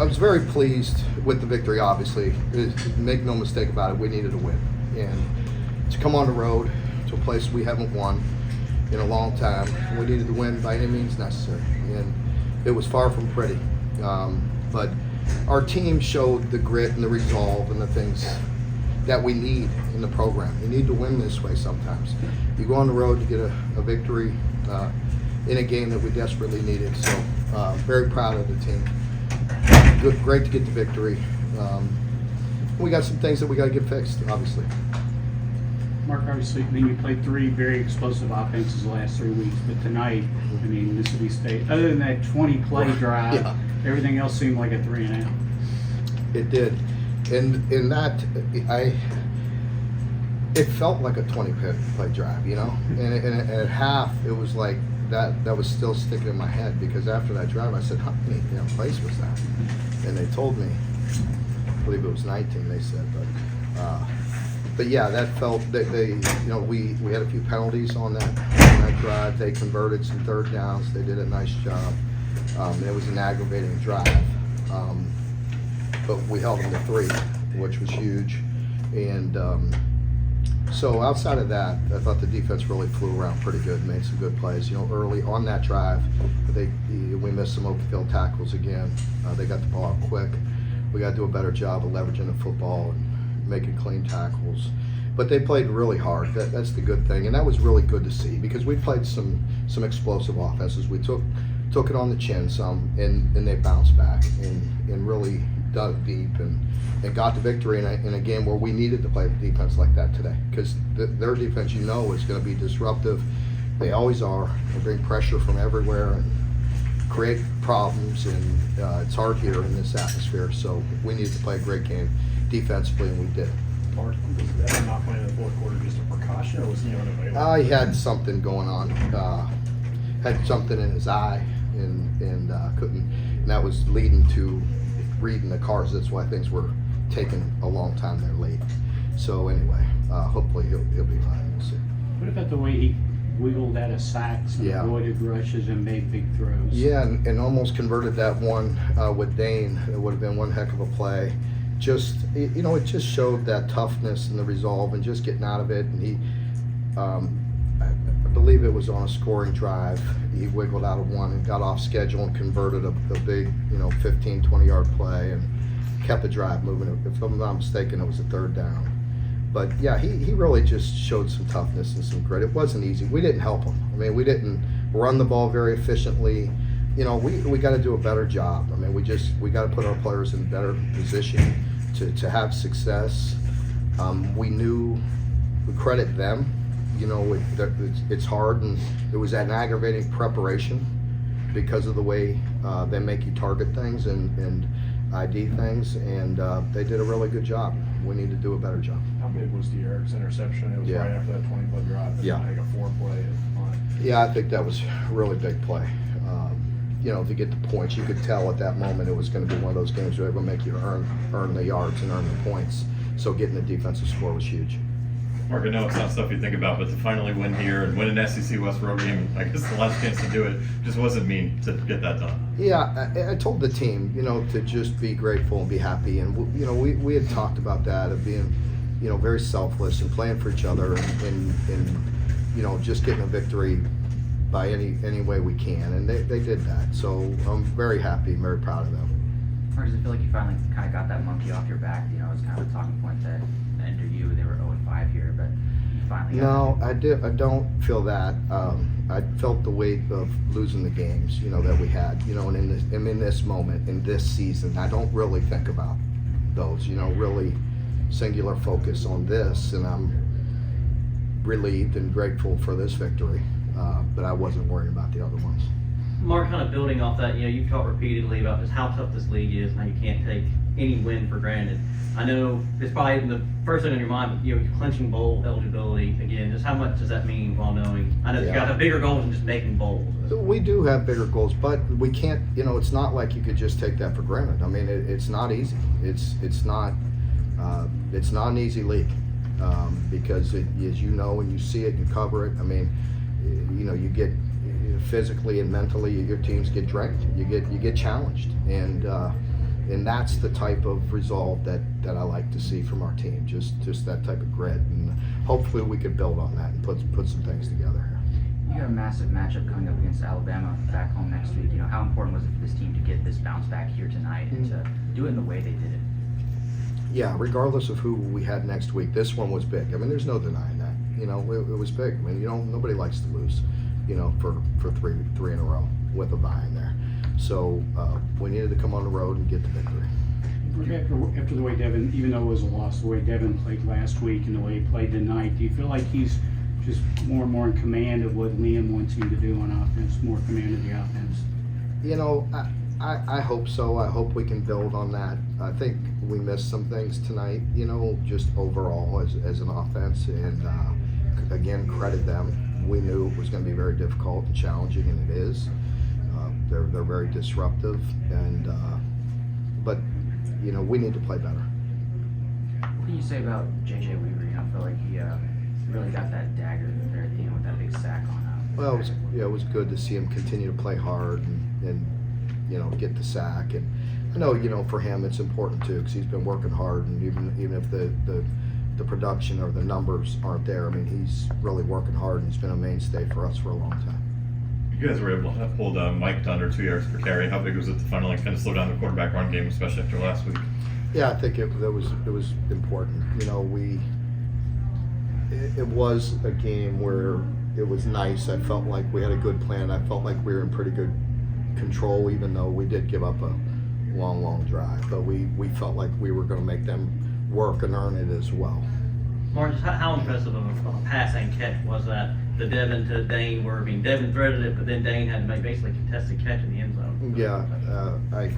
was very pleased with the victory, obviously. Make no mistake about it, we needed a win. And to come on the road to a place we haven't won in a long time, we needed to win by any means necessary. And it was far from pretty. But our team showed the grit and the resolve and the things that we need in the program. You need to win this way sometimes. You go on the road to get a victory in a game that we desperately needed. So very proud of the team. Great to get the victory. We got some things that we got to get fixed, obviously. Mark, obviously, I mean, you played 3 very explosive offenses the last 3 weeks, but tonight, I mean, Mississippi State, other than that 20-play drive, Yeah. everything else seemed like a 3 and out. It did. And in that, it felt like a 20-play drive, you know? And at half, it was like that was still sticking in my head, because after that drive, I said, how many plays was that? And they told me, I believe it was 19, they said, but yeah, that felt that we had a few penalties on that drive. They converted some third downs. They did a nice job. It was an aggravating drive, but we held them to 3, which was huge. And so outside of that, I thought the defense really flew around pretty good, made some good plays. Early on that drive, we missed some open field tackles again. They got the ball out quick. We got to do a better job of leveraging the football and making clean tackles. But they played really hard. That's the good thing, and that was really good to see, because we played some explosive offenses. We took it on the chin some, and they bounced back and really dug deep and got the victory in a game where we needed to play defense like that today, because their defense, is going to be disruptive. They always are. They bring pressure from everywhere and create problems, and it's hard here in this atmosphere. So we needed to play a great game defensively, and we did. Mark, was that not playing in the fourth quarter just a precaution, or was he unavailable? He had something going on. Had something in his eye, and couldn't. And that was leading to reading the cards. That's why things were taking a long time there late. So anyway, hopefully he'll be fine. We'll see. What about the way he wiggled out of sacks and avoided rushes and made big throws? Yeah, and almost converted that one with Dane. It would have been one heck of a play. Just, it just showed that toughness and the resolve and just getting out of it. And he, I believe it was on a scoring drive. He wiggled out of one and got off schedule and converted a big, 15, 20-yard play and kept the drive moving. If I'm not mistaken, it was a 3rd down. But yeah, he really just showed some toughness and some grit. It wasn't easy. We didn't help him. I mean, we didn't run the ball very efficiently. We got to do a better job. I mean, we got to put our players in a better position to have success. We credit them. It's hard, and it was an aggravating preparation because of the way they make you target things and ID things, and they did a really good job. We need to do a better job. How big was De'Eric's interception? It was right after that 20-play drive. Yeah. Like a 4-play. Yeah, I think that was a really big play. To get the points, you could tell at that moment it was going to be one of those games where it would make you earn the yards and earn the points. So getting the defensive score was huge. Mark, I know it's not stuff you think about, but to finally win here and win an SEC West road game, I guess the last chance to do it just wasn't mean to get that done. Yeah, I told the team, to just be grateful and be happy. And, we had talked about that, of being, very selfless and playing for each other and just getting a victory by any way we can. And they did that. So I'm very happy and very proud of them. Or does it feel like you finally kind of got that monkey off your back? It's kind of a talking point that enter you. They were 0-5 here, but you finally got it. I don't feel that. I felt the weight of losing the games, that we had, and in this moment, in this season, I don't really think about those, really singular focus on this, and I'm relieved and grateful for this victory, but I wasn't worried about the other ones. Mark, kind of building off that, you've talked repeatedly about just how tough this league is and how you can't take any win for granted. I know it's probably the first thing on your mind, but you're clinching bowl eligibility again. Just how much does that mean while knowing? I know you've got a bigger goal than just making bowls. We do have bigger goals, but we can't. It's not like you could just take that for granted. I mean, it's not easy. It's not an easy league because as and you see it, you cover it. I mean, you get physically and mentally, your teams get drained. You get challenged, and and that's the type of resolve that I like to see from our team, just that type of grit, and hopefully we could build on that and put some things together here. You got a massive matchup coming up against Alabama back home next week. You know, how important was it for this team to get this bounce back here tonight and to do it in the way they did it? Yeah, regardless of who we had next week, this one was big. I mean, there's no denying that. You know, it was big. I mean, nobody likes to lose, for three in a row with a bye in there. So we needed to come on the road and get the victory. After the way Devin, even though it was a loss, the way Devin played last week and the way he played tonight, do you feel like he's just more and more in command of what Liam wants him to do on offense, more command of the offense? I hope so. I hope we can build on that. I think we missed some things tonight, just overall as an offense. And again, credit them. We knew it was going to be very difficult and challenging, and it is. They're very disruptive, but we need to play better. What can you say about J.J. Weaver? I feel like he really got that dagger there at the end with that big sack on him. Well, it was good to see him continue to play hard and get the sack. And I know, for him it's important too, because he's been working hard, and even if the production or the numbers aren't there, I mean, he's really working hard, and he's been a mainstay for us for a long time. You guys were able to hold Mike to under 2 yards per carry. How big was it to finally kind of slow down the quarterback run game, especially after last week? Yeah, I think it was important. It was a game where it was nice. I felt like we had a good plan. I felt like we were in pretty good control, even though we did give up a long drive. But we felt like we were going to make them work and earn it as well. Mark, just how impressive of a passing catch was that? The Devin to Dane, where Devin threaded it, but then Dane had to make basically contested catch in the end zone. Yeah, I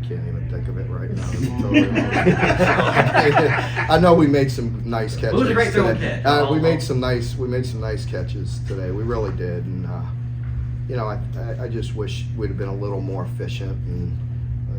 can't even think of it right now. Totally I know we made some nice catches. It was a great throwing today. catch. We made some nice catches today. We really did, and I just wish we'd have been a little more efficient. And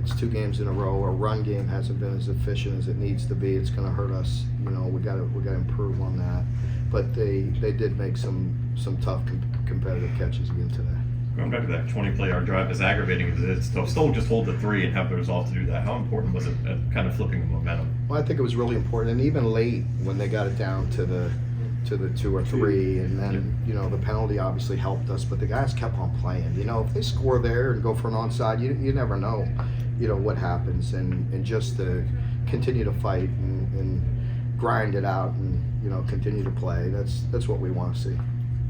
it's 2 games in a row. Our run game hasn't been as efficient as it needs to be. It's going to hurt us. We got to improve on that. But they did make some tough competitive catches again today. Going back to that 20-play-yard drive, as aggravating as it is, to still just hold the 3 and have the resolve to do that, how important was it at kind of flipping the momentum? Well, I think it was really important, and even late when they got it down to the 2 or 3, and then the penalty obviously helped us, but the guys kept on playing. If they score there and go for an onside, you never know, what happens, and just to continue to fight and grind it out and continue to play. That's what we want to see.